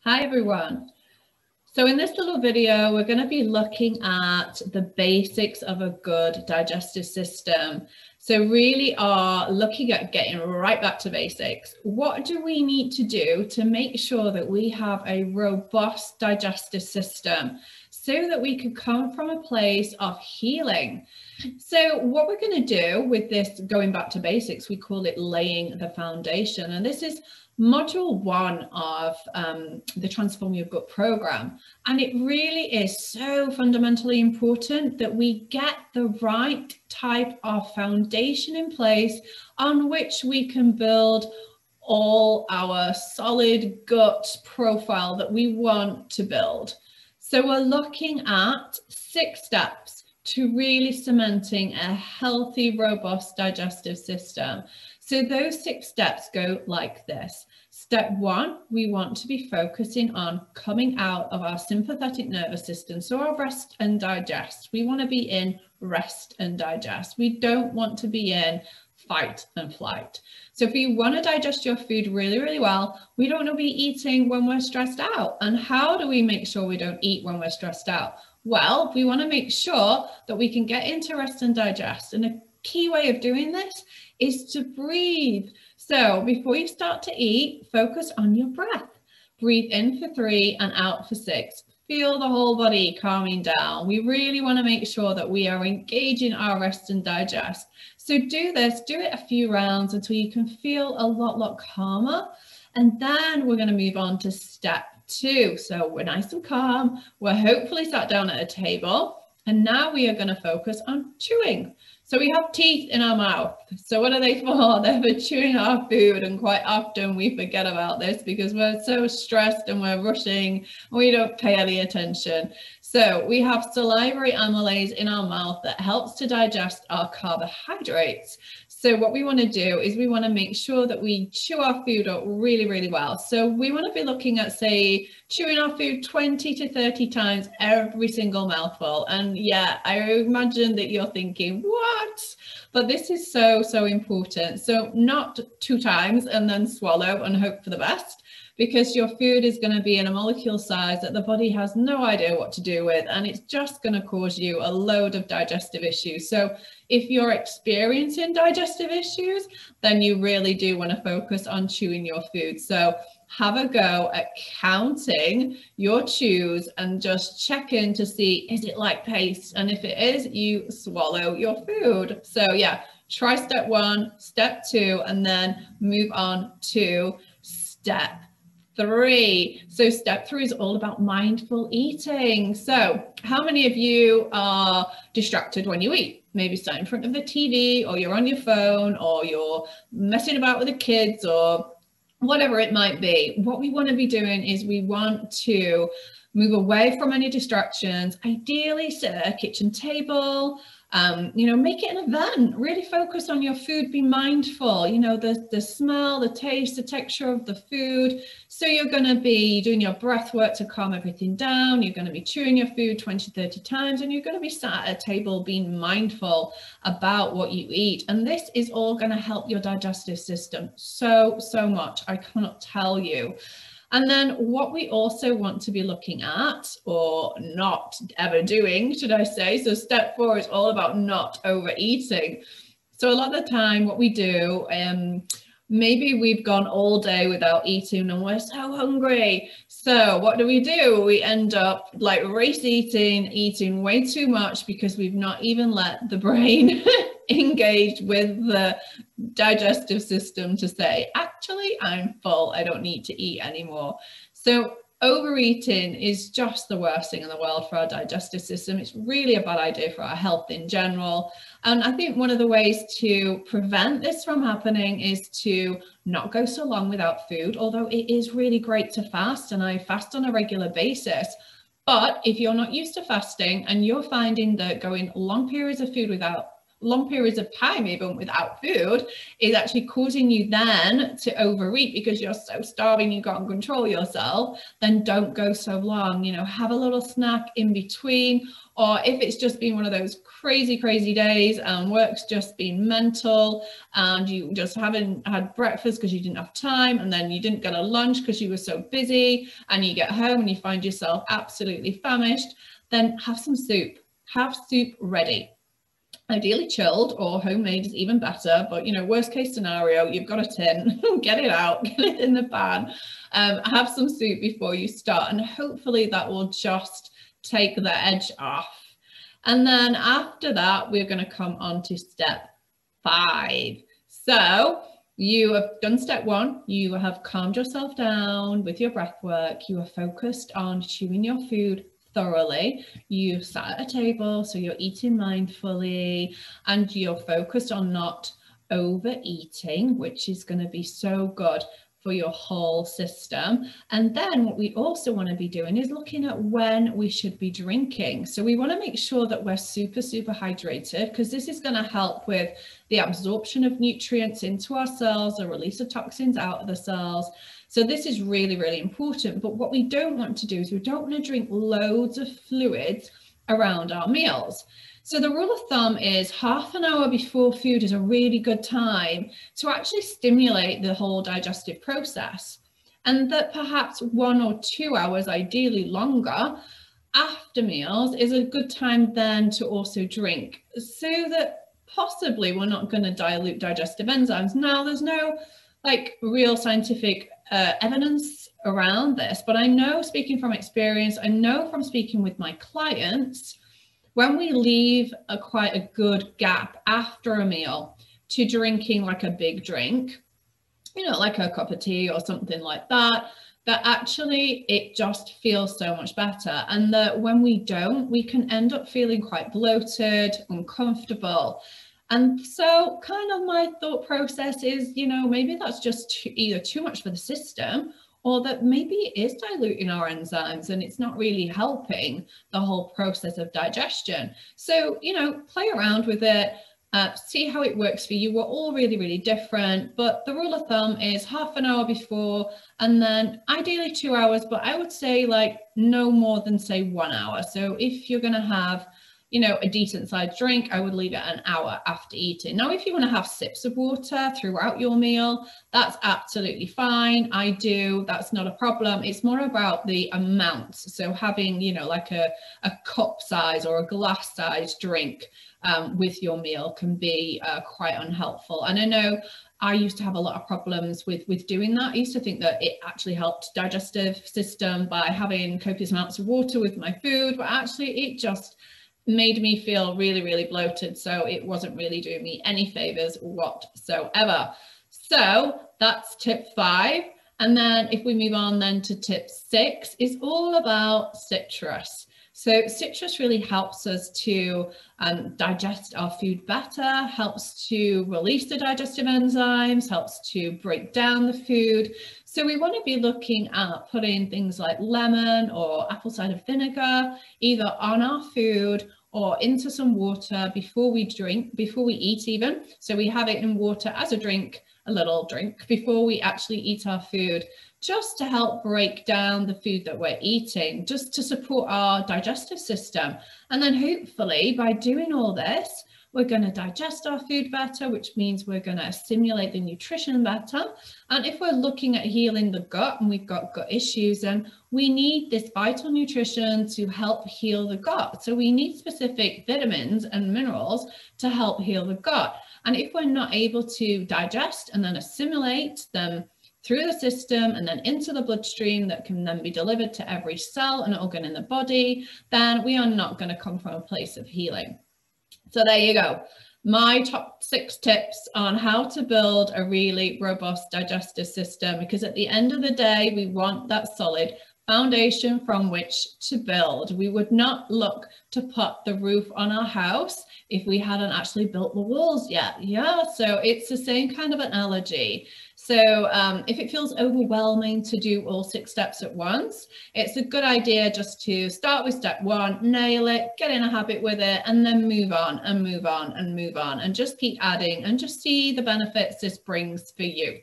Hi everyone. So in this little video, we're going to be looking at the basics of a good digestive system. So really are looking at getting right back to basics. What do we need to do to make sure that we have a robust digestive system so that we can come from a place of healing? So what we're going to do with this going back to basics, we call it laying the foundation. And this is module 1 of the Transform Your Gut program. And it really is so fundamentally important that we get the right type of foundation in place on which we can build all our solid gut profile that we want to build. So we're looking at 6 steps to really cementing a healthy, robust digestive system. So those 6 steps go like this. Step 1, we want to be focusing on coming out of our sympathetic nervous system. So our rest and digest. We want to be in rest and digest. We don't want to be in fight and flight. So if you want to digest your food really, really well, we don't want to be eating when we're stressed out. And how do we make sure we don't eat when we're stressed out? Well, we want to make sure that we can get into rest and digest. And a key way of doing this is to breathe. So before you start to eat, focus on your breath. Breathe in for 3 and out for 6. Feel the whole body calming down. We really want to make sure that we are engaging our rest and digest. So do this, do it a few rounds until you can feel a lot calmer. And then we're going to move on to step 2. So we're nice and calm. We're hopefully sat down at a table. And now we are going to focus on chewing. So we have teeth in our mouth. So what are they for? They're for chewing our food. And quite often we forget about this because we're so stressed and we're rushing and we don't pay any attention. So we have salivary amylase in our mouth that helps to digest our carbohydrates. So what we want to do is we want to make sure that we chew our food up really, really well. So we want to be looking at, say, chewing our food 20 to 30 times every single mouthful. And yeah, I imagine that you're thinking, what? But this is so important. So not 2 times and then swallow and hope for the best, because your food is going to be in a molecule size that the body has no idea what to do with, and it's just going to cause you a load of digestive issues. So if you're experiencing digestive issues, then you really do want to focus on chewing your food. So have a go at counting your chews and just check in to see, is it like paste? And if it is, you swallow your food. So yeah, try step 1, step 2, and then move on to step 3. So step 3 is all about mindful eating. So how many of you are distracted when you eat? Maybe sat in front of the TV, or you're on your phone, or you're messing about with the kids, or whatever it might be. What we want to be doing is we want to move away from any distractions, ideally sit at a kitchen table, make it an event, really focus on your food, be mindful, the smell, the taste, the texture of the food. So you're going to be doing your breath work to calm everything down. You're going to be chewing your food 20, 30 times, and you're going to be sat at a table being mindful about what you eat. And this is all going to help your digestive system so much. I cannot tell you. And then what we also want to be looking at, or not ever doing, should I say. So step 4 is all about not overeating. So a lot of the time what we do, maybe we've gone all day without eating and we're so hungry. So what do? We end up like race eating way too much because we've not even let the brain engage with the digestive system to say, actually, I'm full. I don't need to eat anymore. So overeating is just the worst thing in the world for our digestive system. It's really a bad idea for our health in general. And I think one of the ways to prevent this from happening is to not go so long without food, although it is really great to fast, and I fast on a regular basis. But if you're not used to fasting and you're finding that going long periods of time even without food is actually causing you then to overeat because you're so starving you can't control yourself, then don't go so long. Have a little snack in between, or if it's just been one of those crazy days and work's just been mental and you just haven't had breakfast because you didn't have time, and then you didn't get a lunch because you were so busy, and you get home and you find yourself absolutely famished, then have some soup. Have soup ready. Ideally chilled, or homemade is even better, but you know, worst case scenario, you've got a tin, get it out, get it in the pan, have some soup before you start, and hopefully that will just take the edge off. And then after that, we're going to come on to step 5. So you have done step 1, you have calmed yourself down with your breath work, you are focused on chewing your food thoroughly, you sat at a table, so you're eating mindfully, and you're focused on not overeating, which is going to be so good for your whole system. And then what we also want to be doing is looking at when we should be drinking. So we want to make sure that we're super hydrated, because this is going to help with the absorption of nutrients into our cells, the release of toxins out of the cells. So this is really important. But what we don't want to do is we don't want to drink loads of fluids around our meals. So the rule of thumb is half an hour before food is a really good time to actually stimulate the whole digestive process, and that perhaps 1 or 2 hours, ideally longer, after meals is a good time then to also drink, so that possibly we're not going to dilute digestive enzymes. Now, there's no like real scientific evidence around this, but I know, speaking from experience, I know from speaking with my clients, when we leave quite a good gap after a meal to drinking like a big drink, you know, like a cup of tea or something like that, that actually it just feels so much better. And that when we don't, we can end up feeling quite bloated, uncomfortable. And so kind of my thought process is, you know, maybe that's just either too much for the system, or that maybe it is diluting our enzymes and it's not really helping the whole process of digestion. So, you know, play around with it, see how it works for you. We're all really different, but the rule of thumb is half an hour before, and then ideally 2 hours, but I would say like no more than say 1 hour. So if you're going to have, you know, a decent sized drink, I would leave it an hour after eating. Now, if you want to have sips of water throughout your meal, that's absolutely fine. I do, that's not a problem. It's more about the amounts. So having, you know, like a cup size or a glass size drink with your meal can be quite unhelpful. And I know I used to have a lot of problems with doing that. I used to think that it actually helped digestive system by having copious amounts of water with my food, but actually it just made me feel really bloated. So it wasn't really doing me any favors whatsoever. So that's tip 5. And then if we move on then to tip 6, is all about citrus. So citrus really helps us to digest our food better, helps to release the digestive enzymes, helps to break down the food. So we want to be looking at putting things like lemon or apple cider vinegar either on our food or into some water before we eat even. So we have it in water as a drink, a little drink, before we actually eat our food, just to help break down the food that we're eating, just to support our digestive system. And then hopefully by doing all this, we're going to digest our food better, which means we're going to assimilate the nutrition better. And if we're looking at healing the gut and we've got gut issues, then we need this vital nutrition to help heal the gut. So we need specific vitamins and minerals to help heal the gut. And if we're not able to digest and then assimilate them through the system and then into the bloodstream that can then be delivered to every cell and organ in the body, then we are not going to come from a place of healing. So there you go. My top 6 tips on how to build a really robust digestive system, because at the end of the day, we want that solid foundation from which to build. We would not look to put the roof on our house if we hadn't actually built the walls yet. Yeah, so it's the same kind of analogy. So if it feels overwhelming to do all 6 steps at once, it's a good idea just to start with step 1, nail it, get in a habit with it, and then move on and move on and move on, and just keep adding and just see the benefits this brings for you.